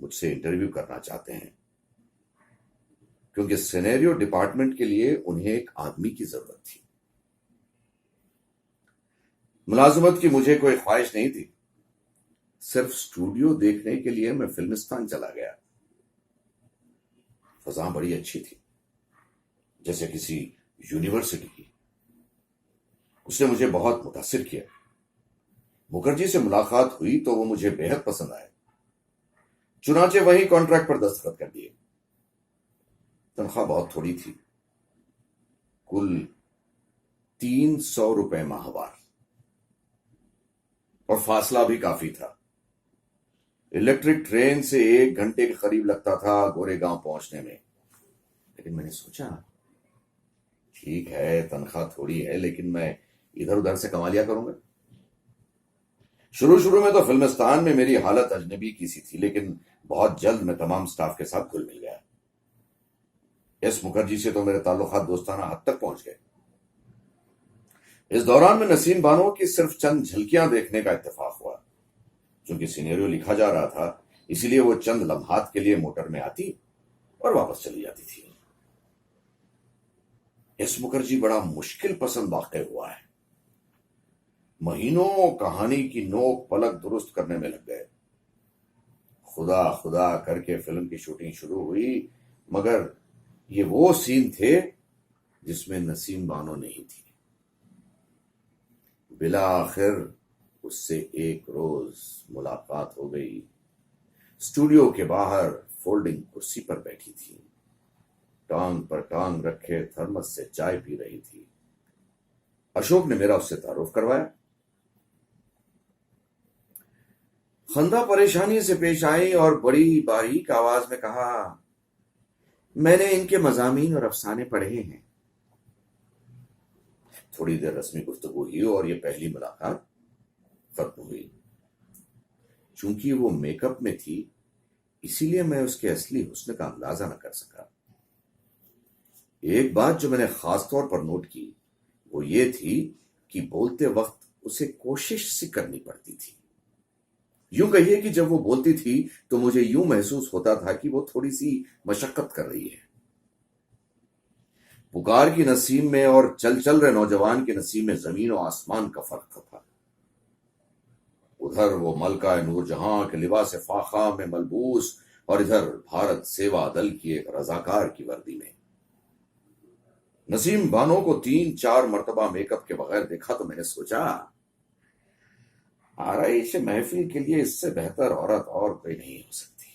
مجھ سے انٹرویو کرنا چاہتے ہیں، کیونکہ سینیریو ڈپارٹمنٹ کے لیے انہیں ایک آدمی کی ضرورت تھی۔ ملازمت کی مجھے کوئی خواہش نہیں تھی، صرف اسٹوڈیو دیکھنے کے لیے میں فلمستان چلا گیا۔ فضا بڑی اچھی تھی، جیسے کسی یونیورسٹی کی۔ اس نے مجھے بہت متاثر کیا۔ مکھرجی سے ملاقات ہوئی تو وہ مجھے بے حد پسند آئے، چنانچہ وہی کانٹریکٹ پر دستخط کر دیے۔ تنخواہ بہت تھوڑی تھی، کل 300 روپے ماہوار، اور فاصلہ بھی کافی تھا۔ الیکٹرک ٹرین سے 1 گھنٹے کے قریب لگتا تھا گورے گاؤں پہنچنے میں۔ لیکن میں نے سوچا، ٹھیک ہے تنخواہ تھوڑی ہے، لیکن میں ادھر ادھر سے کما لیا کروں گا۔ شروع میں تو فلمستان میں میری حالت اجنبی کی سی تھی، لیکن بہت جلد میں تمام سٹاف کے ساتھ گھل مل گیا۔ ایس مکھرجی سے تو میرے تعلقات دوستانہ حد تک پہنچ گئے۔ اس دوران میں نسیم بانو کی صرف چند جھلکیاں دیکھنے کا اتفاق ہوا۔ چونکہ سینیریو لکھا جا رہا تھا، اسی لیے وہ چند لمحات کے لیے موٹر میں آتی اور واپس چلی جاتی تھی۔ ایس مکھرجی بڑا مشکل پسند واقع ہوا ہے۔ مہینوں کہانی کی نوک پلک درست کرنے میں لگ گئے۔ خدا خدا کر کے فلم کی شوٹنگ شروع ہوئی، مگر یہ وہ سین تھے جس میں نسیم بانو نہیں تھی۔ بالآخر اس سے ایک روز ملاقات ہو گئی۔ اسٹوڈیو کے باہر فولڈنگ کرسی پر بیٹھی تھی، ٹانگ پر ٹانگ رکھے تھرمس سے چائے پی رہی تھی۔ اشوک نے میرا اس سے تعارف کروایا۔ خندہ پریشانی سے پیش آئی اور بڑی باریک آواز میں کہا، میں نے ان کے مضامین اور افسانے پڑھے ہیں۔ تھوڑی دیر رسمی گفتگو ہوئی اور یہ پہلی ملاقات ختم ہوئی۔ چونکہ وہ میک اپ میں تھی، اسی لیے میں اس کے اصلی حسن کا اندازہ نہ کر سکا۔ ایک بات جو میں نے خاص طور پر نوٹ کی وہ یہ تھی کہ بولتے وقت اسے کوشش سی کرنی پڑتی تھی۔ یوں کہیے کہ جب وہ بولتی تھی تو مجھے یوں محسوس ہوتا تھا کہ وہ تھوڑی سی مشقت کر رہی ہے۔ پکار کی نسیم میں اور چل چل رہے نوجوان کے نسیم میں زمین و آسمان کا فرق تھا۔ ادھر وہ ملکہ نور جہاں کے لباس فاخا میں ملبوس، اور ادھر بھارت سیوا دل کی ایک رضاکار کی وردی میں۔ نسیم بانو کو 3-4 مرتبہ میک اپ کے بغیر دیکھا تو میں نے سوچا، آرائش محفل کے لیے اس سے بہتر عورت اور کوئی نہیں ہو سکتی۔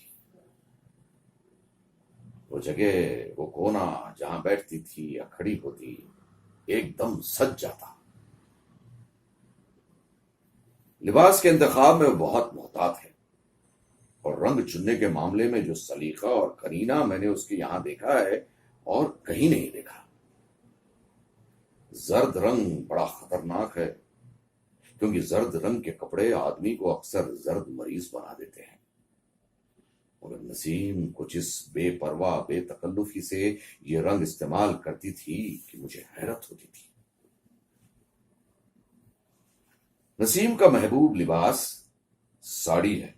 وہ جگہ، وہ کونا جہاں بیٹھتی تھی یا کھڑی ہوتی، ایک دم سج جاتا۔ لباس کے انتخاب میں وہ بہت محتاط ہے، اور رنگ چننے کے معاملے میں جو سلیقہ اور قرینہ میں نے اس کے یہاں دیکھا ہے اور کہیں نہیں دیکھا۔ زرد رنگ بڑا خطرناک ہے، کیونکہ زرد رنگ کے کپڑے آدمی کو اکثر زرد مریض بنا دیتے ہیں۔ مگر نسیم کچھ اس بے پرواہ بے تکلفی سے یہ رنگ استعمال کرتی تھی کہ مجھے حیرت ہوتی تھی۔ نسیم کا محبوب لباس ساڑی ہے۔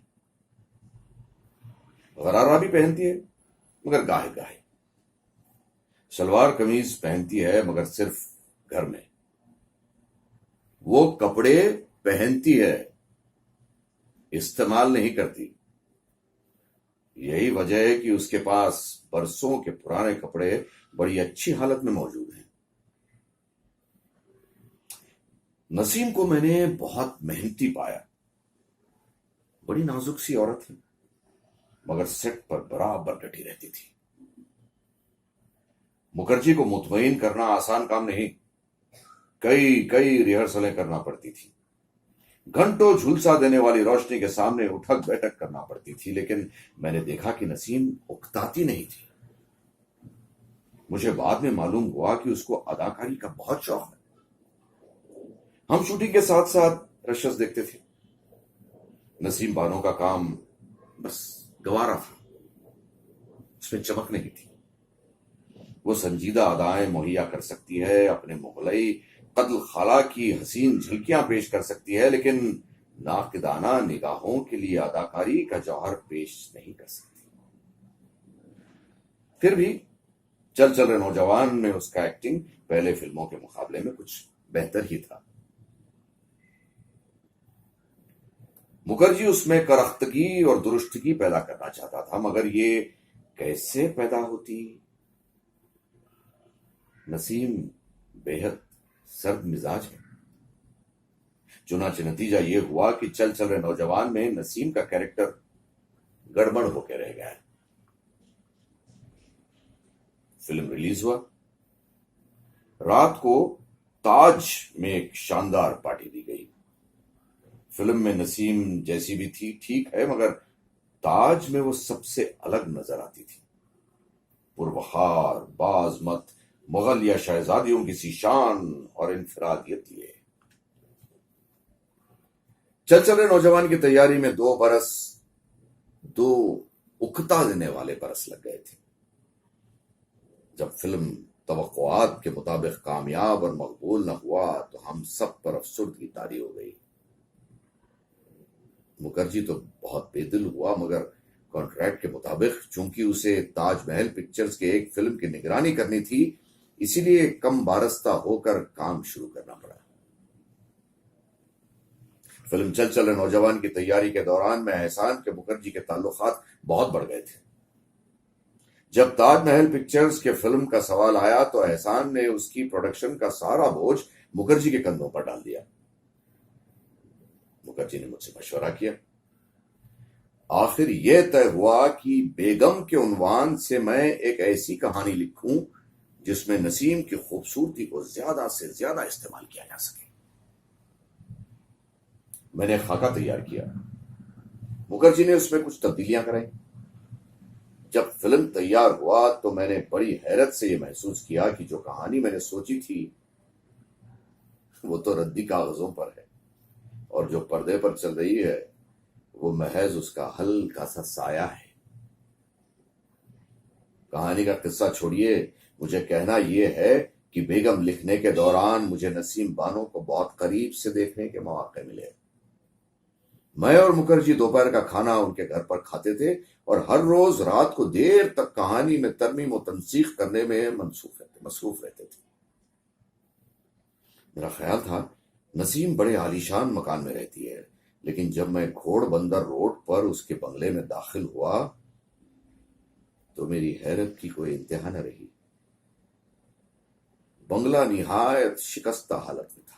غرارہ بھی پہنتی ہے مگر گاہے گاہے۔ شلوار قمیض پہنتی ہے مگر صرف گھر میں۔ وہ کپڑے پہنتی ہے، استعمال نہیں کرتی۔ یہی وجہ ہے کہ اس کے پاس برسوں کے پرانے کپڑے بڑی اچھی حالت میں موجود ہیں۔ نسیم کو میں نے بہت محنتی پایا۔ بڑی نازک سی عورت ہے، مگر سیٹ پر برابر ڈٹی رہتی تھی۔ مکھرجی کو مطمئن کرنا آسان کام نہیں، کئی ریہرسلیں کرنا پڑتی تھی۔ گھنٹوں جھلسا دینے والی روشنی کے سامنے اٹھک بیٹھک کرنا پڑتی تھی، لیکن میں نے دیکھا کہ نسیم اکتاتی نہیں تھی۔ مجھے بعد میں معلوم ہوا کہ اس کو اداکاری کا بہت شوق ہے۔ ہم شوٹنگ کے ساتھ ساتھ رشز دیکھتے تھے۔ نسیم بانو کا کام بس گوارا تھا، اس میں چمک نہیں تھی۔ وہ سنجیدہ ادائیں مہیا کر سکتی ہے، اپنے مغلئی قتل خلا کی حسین جھلکیاں پیش کر سکتی ہے، لیکن ناقدانہ نگاہوں کے لیے اداکاری کا جوہر پیش نہیں کر سکتی. پھر بھی چل چل رہے نوجوان میں اس کا ایکٹنگ پہلے فلموں کے مقابلے میں کچھ بہتر ہی تھا. مکھرجی اس میں کرختگی اور درستگی پیدا کرنا چاہتا تھا، مگر یہ کیسے پیدا ہوتی؟ نسیم بے حد سرد مزاج ہے. چنانچہ نتیجہ یہ ہوا کہ چل چل رہے نوجوان میں نسیم کا کیریکٹر گڑبڑ ہو کے رہ گیا ہے. فلم ریلیز ہوا. رات کو تاج میں ایک شاندار پارٹی دی گئی. فلم میں نسیم جیسی بھی تھی ٹھیک ہے، مگر تاج میں وہ سب سے الگ نظر آتی تھی. پروہار، باعظمت مغل یا شہزادیوں کی سی شان اور انفرادیت لیے. چل چل رہے نوجوان کی تیاری میں 2 برس، 2 اکتا دینے والے برس لگ گئے تھے. جب فلم توقعات کے مطابق کامیاب اور مقبول نہ ہوا تو ہم سب پر افسردگی طاری ہو گئی. مکھرجی تو بہت بے دل ہوا، مگر کانٹریکٹ کے مطابق چونکہ اسے تاج محل پکچرز کے ایک فلم کی نگرانی کرنی تھی، اسی لیے کم بارستہ ہو کر کام شروع کرنا پڑا. فلم چل چل رہے نوجوان کی تیاری کے دوران میں احسان کے مکھرجی کے تعلقات بہت بڑھ گئے تھے. جب تاج محل پکچرز کے فلم کا سوال آیا تو احسان نے اس کی پروڈکشن کا سارا بوجھ مکھرجی کے کندھوں پر ڈال دیا. مکھرجی نے مجھ سے مشورہ کیا. آخر یہ طے ہوا کہ بیگم کے عنوان سے میں ایک ایسی کہانی لکھوں جس میں نسیم کی خوبصورتی کو زیادہ سے زیادہ استعمال کیا جا سکے. میں نے خاکہ تیار کیا. مکھرجی نے اس میں کچھ تبدیلیاں کرائیں. جب فلم تیار ہوا تو میں نے بڑی حیرت سے یہ محسوس کیا کہ جو کہانی میں نے سوچی تھی وہ تو ردی کاغذوں پر ہے، اور جو پردے پر چل رہی ہے وہ محض اس کا ہلکا سا سایہ ہے. کہانی کا قصہ چھوڑیے، مجھے کہنا یہ ہے کہ بیگم لکھنے کے دوران مجھے نسیم بانو کو بہت قریب سے دیکھنے کے مواقع ملے. میں اور مکھرجی دوپہر کا کھانا ان کے گھر پر کھاتے تھے اور ہر روز رات کو دیر تک کہانی میں ترمیم و تنسیخ کرنے میں مصروف رہتے تھے. میرا خیال تھا نسیم بڑے عالیشان مکان میں رہتی ہے، لیکن جب میں گھوڑ بندر روڈ پر اس کے بنگلے میں داخل ہوا تو میری حیرت کی کوئی انتہا نہ رہی. بنگلہ نہایت شکستہ حالت میں تھا.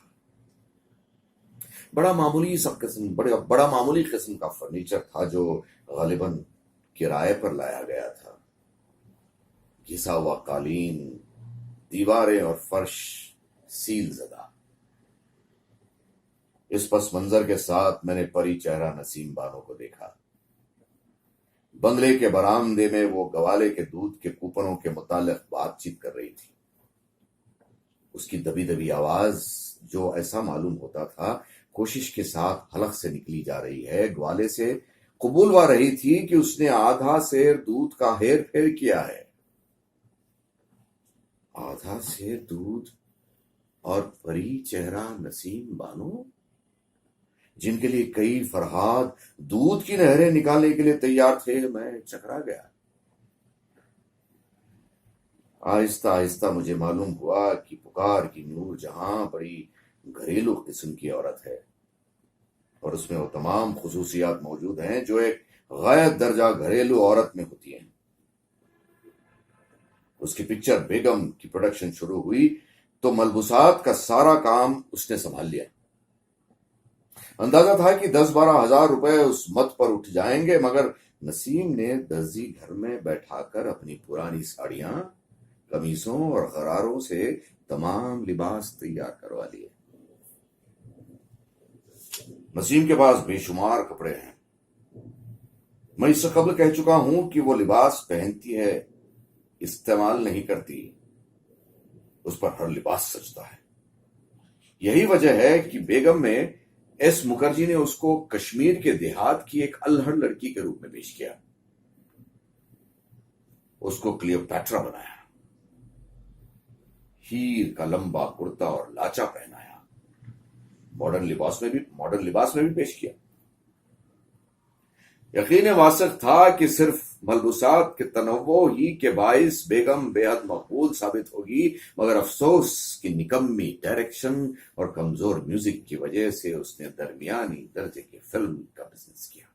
بڑا معمولی قسم کا فرنیچر تھا جو غالباً کرائے پر لایا گیا تھا. گھسا ہوا قالین، دیواریں اور فرش سیل زدہ. اس پس منظر کے ساتھ میں نے پری چہرہ نسیم بانو کو دیکھا. بنگلے کے برآمدے میں وہ گوالے کے دودھ کے کوپنوں کے متعلق بات چیت کر رہی تھی. اس کی دبی دبی آواز جو ایسا معلوم ہوتا تھا کوشش کے ساتھ حلق سے نکلی جا رہی ہے، گوالے سے قبول وا رہی تھی کہ اس نے آدھا سیر دودھ کا ہیر پھیر کیا ہے. آدھا سیر دودھ اور پری چہرہ نسیم بانو، جن کے لیے کئی فرہاد دودھ کی نہریں نکالنے کے لیے تیار تھے. میں چکرا گیا. آہستہ آہستہ مجھے معلوم ہوا کہ پکار کی نور جہاں بڑی گھریلو قسم کی عورت ہے، اور اس میں وہ تمام خصوصیات موجود ہیں جو ایک غائب درجہ گھریلو عورت میں ہوتی ہیں. اس کی پکچر بیگم کی پروڈکشن شروع ہوئی تو ملبوسات کا سارا کام اس نے سنبھال لیا. اندازہ تھا کہ 10-12 ہزار روپے اس مت پر اٹھ جائیں گے، مگر نسیم نے درزی گھر میں بیٹھا کر اپنی پرانی ساڑیاں، قمیصوں اور غراروں سے تمام لباس تیار کروا لیے. نسیم کے پاس بے شمار کپڑے ہیں. میں اس سے قبل کہہ چکا ہوں کہ وہ لباس پہنتی ہے، استعمال نہیں کرتی. اس پر ہر لباس سجتا ہے. یہی وجہ ہے کہ بیگم میں ایس مکھرجی نے اس کو کشمیر کے دیہات کی ایک الہڑ لڑکی کے روپ میں پیش کیا. اس کو کلیوپیٹرا بنایا، ہیر کا لمبا کرتا اور لاچا پہنایا، ماڈرن لباس میں بھی پیش کیا۔ یقین واسق تھا کہ صرف ملبوسات کے تنوع ہی کے باعث بیگم بے حد مقبول ثابت ہوگی، مگر افسوس کی نکمی ڈائریکشن اور کمزور میوزک کی وجہ سے اس نے درمیانی درجے کی فلم کا بزنس کیا۔